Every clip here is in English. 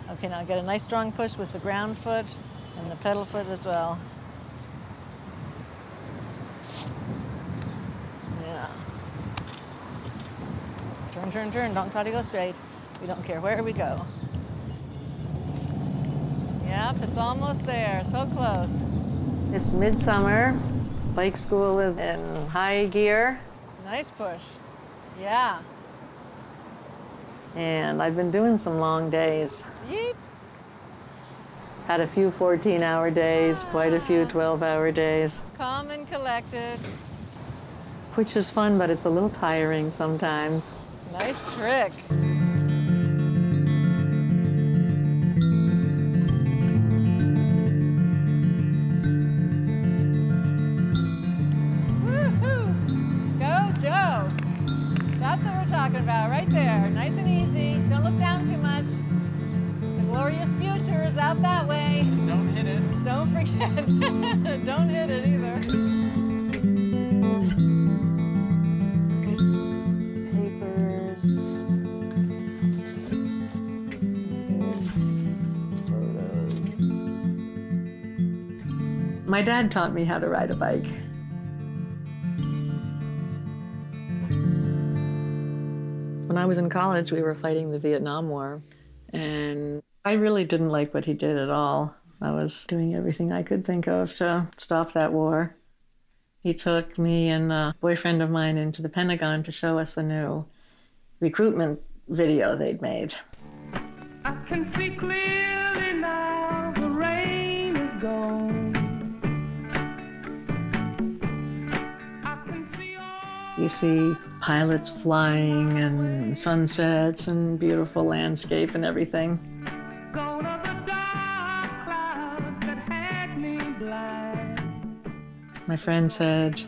Okay, now get a nice strong push with the ground foot and the pedal foot as well. Yeah. Turn, turn, turn. Don't try to go straight. We don't care where we go. Yep, it's almost there. So close. It's midsummer. Bike school is in high gear. Nice push. Yeah. And I've been doing some long days. Yeet. Had a few 14-hour days, quite a few 12-hour days. Calm and collected. Which is fun, but it's a little tiring sometimes. Nice trick. Woohoo! Go, Joe. That's what we're talking about, right there. Nice and easy. Don't look down too much. The glorious future is out that way. Don't hit it. Don't forget. Don't hit it either. Papers. Here's photos. My dad taught me how to ride a bike. When I was in college, we were fighting the Vietnam War, and I really didn't like what he did at all. I was doing everything I could think of to stop that war. He took me and a boyfriend of mine into the Pentagon to show us a new recruitment video they'd made. I can see clearly now, the rain is gone. I can see all... You see pilots flying and sunsets and beautiful landscape and everything. Gone are the dark clouds that had me blind. My friend said,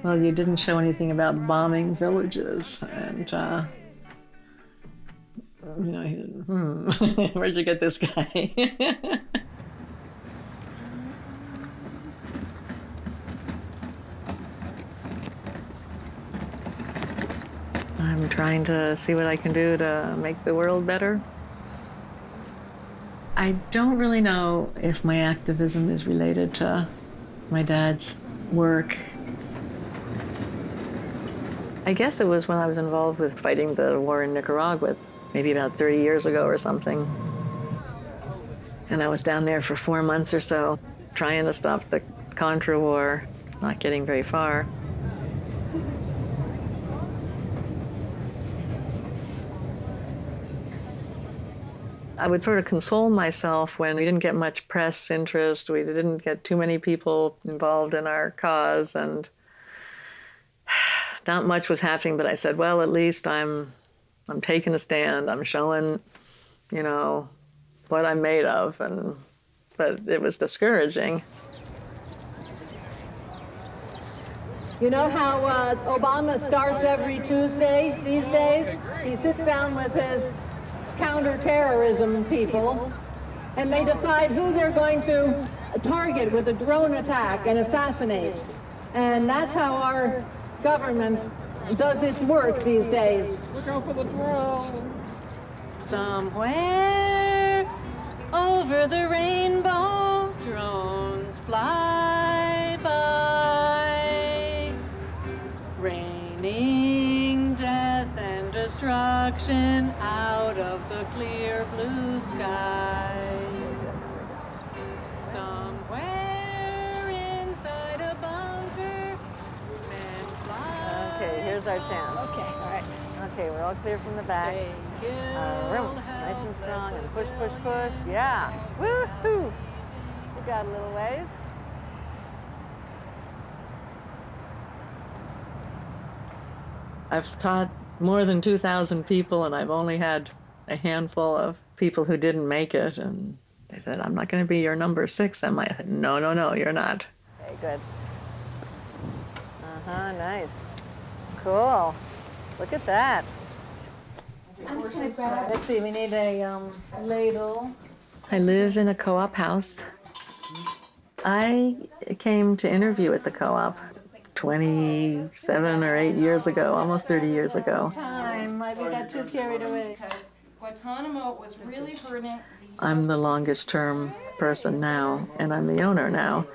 well, you didn't show anything about bombing villages. And, you know, he said, where'd you get this guy? I'm trying to see what I can do to make the world better. I don't really know if my activism is related to my dad's work. I guess it was when I was involved with fighting the war in Nicaragua, maybe about 30 years ago or something. And I was down there for 4 months or so, trying to stop the Contra War, not getting very far. I would sort of console myself when we didn't get much press interest, we didn't get too many people involved in our cause, and not much was happening, but I said, well, at least I'm taking a stand, I'm showing, you know, what I'm made of, but it was discouraging. You know how Obama starts every Tuesday these days? He sits down with his counterterrorism people, and they decide who they're going to target with a drone attack and assassinate. And that's how our government does its work these days. Look out for the drone. Somewhere over the rainbow, drones fly by, raining death and destruction out of the clear blue sky. Somewhere inside a bunker, men fly. Okay, here's our chance. Okay, all right. Okay, we're all clear from the back. Room, nice and strong, and push, push, push. Yeah. Woo-hoo! We got a little ways. I've taught more than 2,000 people, and I've only had a handful of people who didn't make it. And they said, I'm not going to be your number 6, am I? I said, no, no, no, you're not. Okay, good. Nice. Cool. Look at that. I'm just gonna grab. Let's see, we need a ladle. I live in a co-op house. I came to interview at the co-op 27 or 8 years ago, almost 30 years ago. Time, we got too carried away. Guantanamo was really hurting. I'm the longest term person now, and I'm the owner now.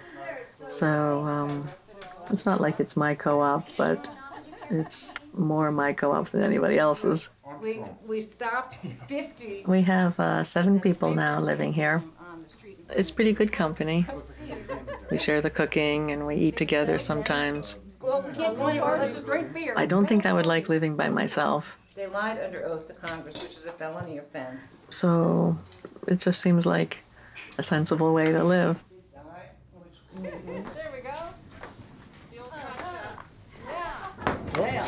So it's not like it's my co-op, but it's more my co-op than anybody else's. We stopped 50. We have 7 people now living here. It's pretty good company. We share the cooking and we eat together sometimes. Well, we can't go anywhere. Let's just drink beer. I don't think I would like living by myself. They lied under oath to Congress, which is a felony offense. So it just seems like a sensible way to live. There we go. The old Dale.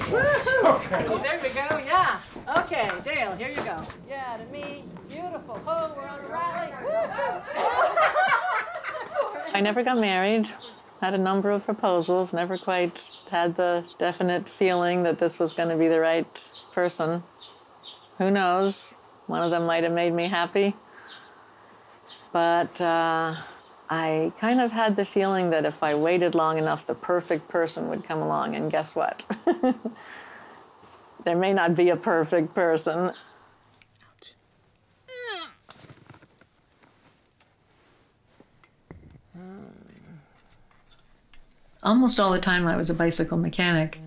Woohoo! There we go, yeah. Okay, Dale, here you go. Yeah, to me, beautiful. Oh, we're on a rally. I never got married. Had a number of proposals, never quite had the definite feeling that this was going to be the right person. Who knows? One of them might have made me happy. But I kind of had the feeling that if I waited long enough, the perfect person would come along, and guess what? There may not be a perfect person. Almost all the time I was a bicycle mechanic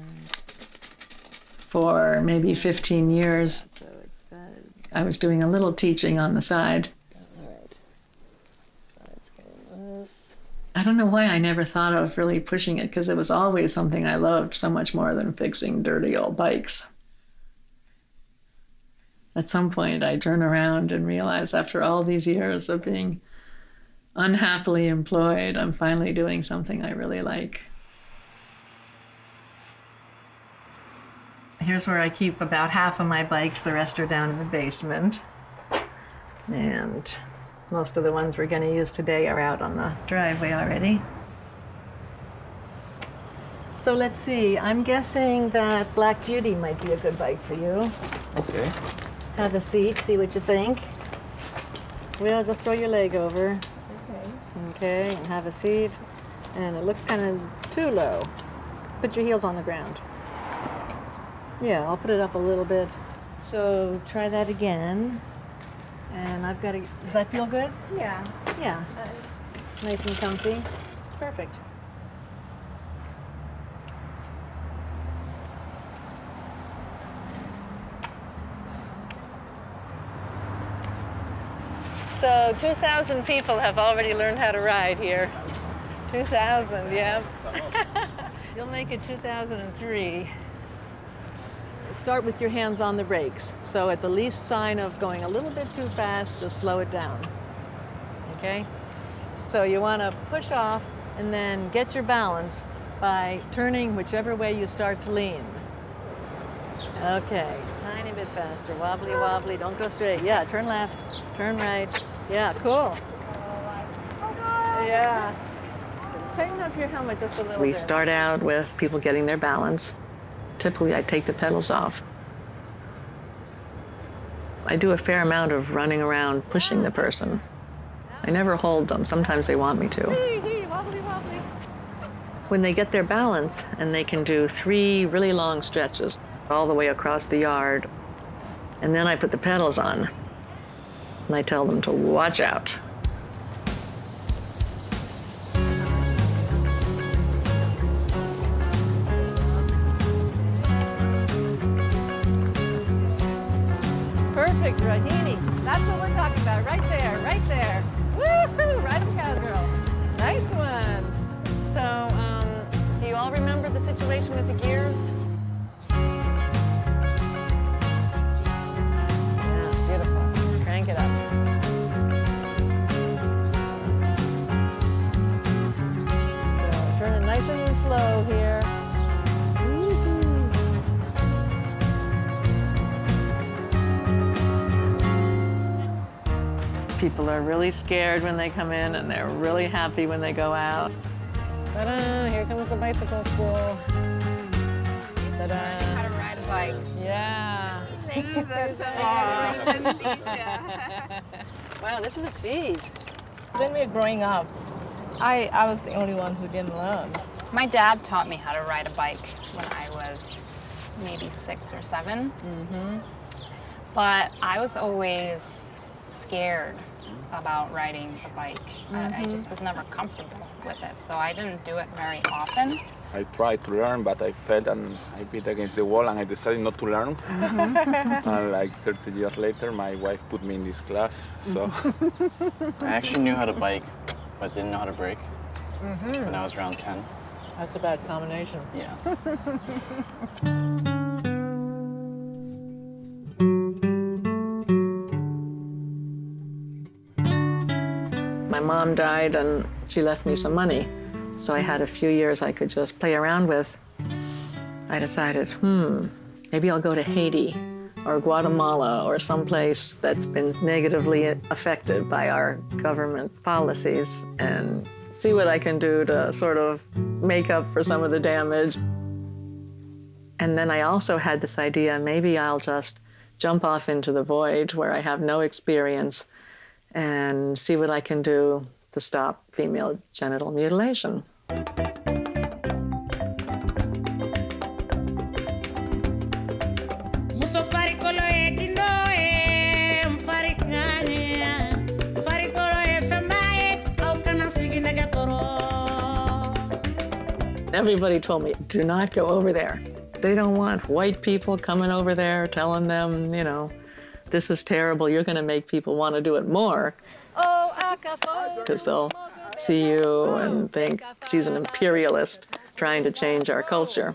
for maybe 15 years. So it's good. I was doing a little teaching on the side. All right. So it's getting loose. I don't know why I never thought of really pushing it, because it was always something I loved so much more than fixing dirty old bikes. At some point I turn around and realize after all these years of being unhappily employed, I'm finally doing something I really like. Here's where I keep about half of my bikes. The rest are down in the basement. And most of the ones we're going to use today are out on the driveway already. So let's see, I'm guessing that Black Beauty might be a good bike for you. Okay. Have a seat, see what you think. Well, just throw your leg over. Okay, and have a seat. And it looks kind of too low. Put your heels on the ground. Yeah, I'll put it up a little bit. So try that again. And I've got to, does that feel good? Yeah. Yeah. Nice and comfy. Perfect. So 2,000 people have already learned how to ride here. 2,000, yeah. You'll make it 2003. Start with your hands on the brakes. So at the least sign of going a little bit too fast, just slow it down. Okay? So you want to push off and then get your balance by turning whichever way you start to lean. Okay, tiny bit faster. Wobbly, wobbly, don't go straight. Yeah, turn left, turn right. Yeah, cool. Yeah. Tighten up your helmet just a little bit. We start out with people getting their balance. Typically, I take the pedals off. I do a fair amount of running around pushing the person. I never hold them. Sometimes they want me to. Wobbly, wobbly. When they get their balance and they can do 3 really long stretches all the way across the yard, and then I put the pedals on and I tell them to watch out. Perfect, Rahini. That's what we're talking about, right there, right there. Woohoo! Ride 'em, cowgirl. Nice one. So, do you all remember the situation with the gears? Yeah, beautiful. Crank it up. So, turn it nice and slow here. People are really scared when they come in, and they're really happy when they go out. Ta-da! Here comes the bicycle school. Ta-da! How to ride a bike. Yeah. Thank you so much. Wow, this is a feast. When we were growing up, I was the only one who didn't learn. My dad taught me how to ride a bike when I was maybe 6 or 7. But I was always scared about riding the bike. I just was never comfortable with it, so I didn't do it very often. I tried to learn, but I fell and I beat against the wall, and I decided not to learn. And like 30 years later, my wife put me in this class, so. I actually knew how to bike, but didn't know how to brake when I was around 10. That's a bad combination. Yeah. My mom died and she left me some money. So I had a few years I could just play around with. I decided, maybe I'll go to Haiti or Guatemala or someplace that's been negatively affected by our government policies and see what I can do to sort of make up for some of the damage. And then I also had this idea, maybe I'll just jump off into the void where I have no experience and see what I can do to stop female genital mutilation. Everybody told me, do not go over there. They don't want white people coming over there telling them, you know, this is terrible, you're gonna make people want to do it more. Because they'll see you and think she's an imperialist trying to change our culture.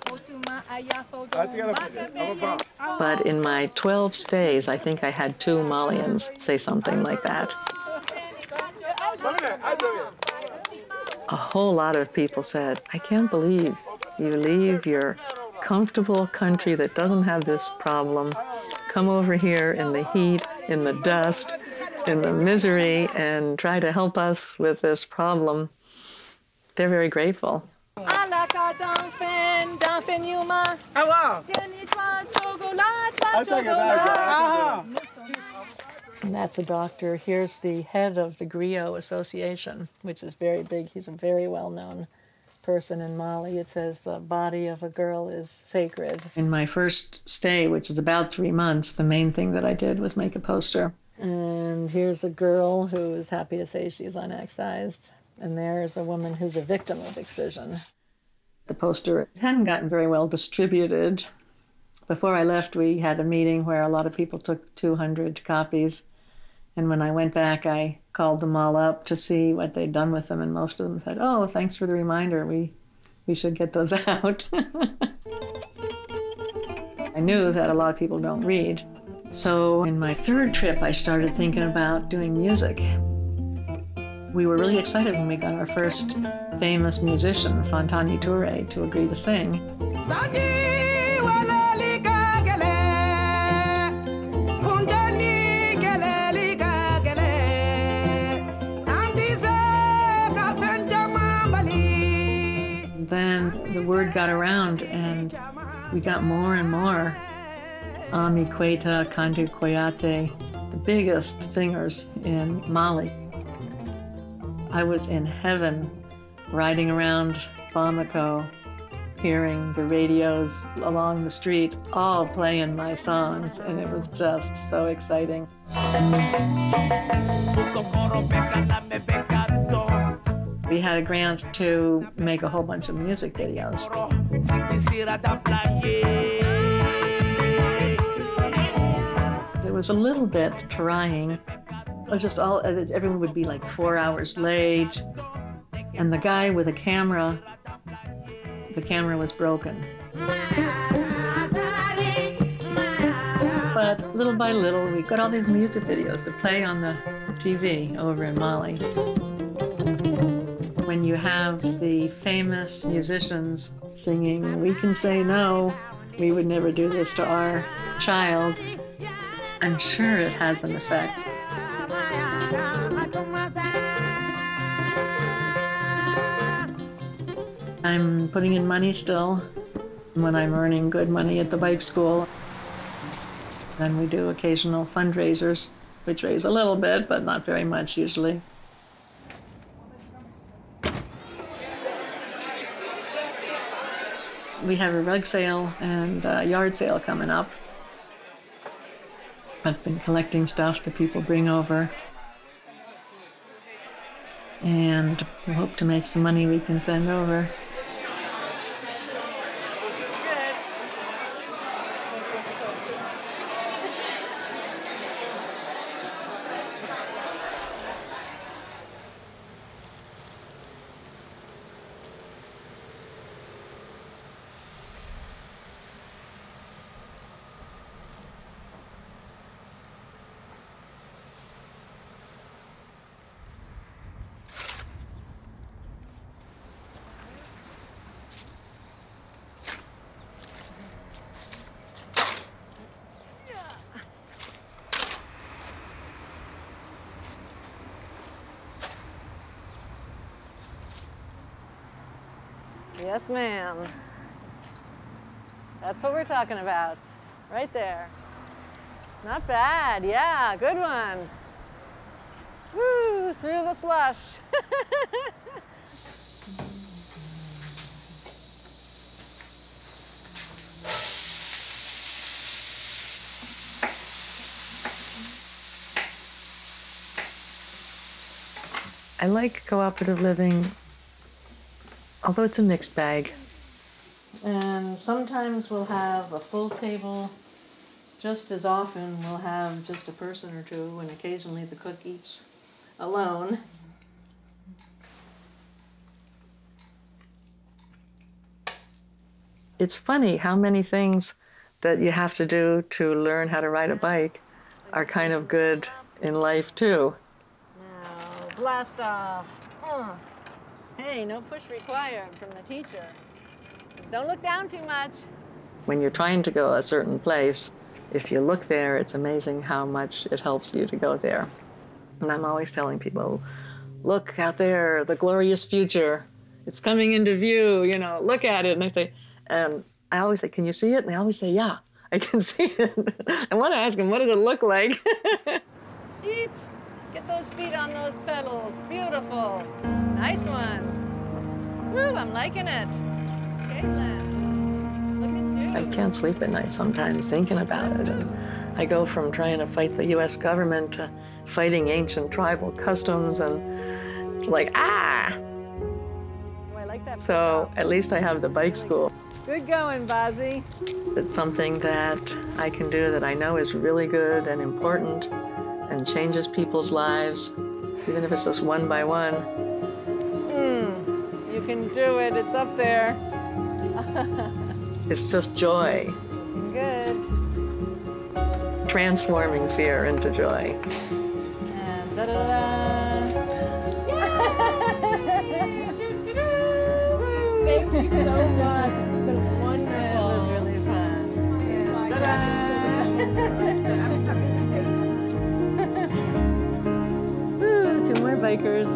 But in my 12 stays, I think I had 2 Malians say something like that. A whole lot of people said, I can't believe you leave your comfortable country that doesn't have this problem, come over here in the heat, in the dust, in the misery, and try to help us with this problem. They're very grateful. And that's a doctor. Here's the head of the Griot Association, which is very big. He's a very well-known person in Mali. It says the body of a girl is sacred. In my first stay, which is about 3 months, the main thing that I did was make a poster. And here's a girl who is happy to say she's unexcised. And there's a woman who's a victim of excision. The poster hadn't gotten very well distributed. Before I left, we had a meeting where a lot of people took 200 copies. And when I went back, I called them all up to see what they'd done with them. And most of them said, oh, thanks for the reminder. We should get those out. I knew that a lot of people don't read. So in my 3rd trip, I started thinking about doing music. We were really excited when we got our first famous musician, Fontani Touré, to agree to sing. Then the word got around and we got more and more. Ami Queta, Kandu Koyate, the biggest singers in Mali. I was in heaven riding around Bamako, hearing the radios along the street all playing my songs, and it was just so exciting. We had a grant to make a whole bunch of music videos. It was a little bit trying. It was just everyone would be like 4 hours late. And the guy with the camera was broken. But little by little, we got all these music videos that play on the TV over in Mali. When you have the famous musicians singing, "We can say no, we would never do this to our child," I'm sure it has an effect. I'm putting in money still when I'm earning good money at the bike school. Then we do occasional fundraisers, which raise a little bit, but not very much usually. We have a rug sale and a yard sale coming up. I've been collecting stuff that people bring over. And we hope to make some money we can send over. Yes, ma'am. That's what we're talking about. Right there. Not bad. Yeah, good one. Woo, through the slush. I like cooperative living, although it's a mixed bag. And sometimes we'll have a full table. Just as often we'll have just a person or two, and occasionally the cook eats alone. It's funny how many things that you have to do to learn how to ride a bike are kind of good in life too. Now, blast off. Hey, no push required from the teacher. Don't look down too much. When you're trying to go a certain place, if you look there, it's amazing how much it helps you to go there. And I'm always telling people, look out there, the glorious future. It's coming into view, you know, look at it. And they say, I always say, can you see it? And they always say, yeah, I can see it. I want to ask them, what does it look like? Eep. Get those feet on those pedals. Beautiful. Nice one. Woo, I'm liking it. Caitlin, look at you. I can't sleep at night sometimes thinking about it. And I go from trying to fight the U.S. government to fighting ancient tribal customs, and it's like, ah! Oh, I like that. So at least I have the bike school. Good going, Bozzy. It's something that I can do that I know is really good and important and changes people's lives, even if it's just one by one. You can do it. It's up there. It's just joy. Looking good. Transforming fear into joy. And da-da-da. Thank you so much. It's been wonderful. It was really fun. Ta-da! Woo, 2 more bikers.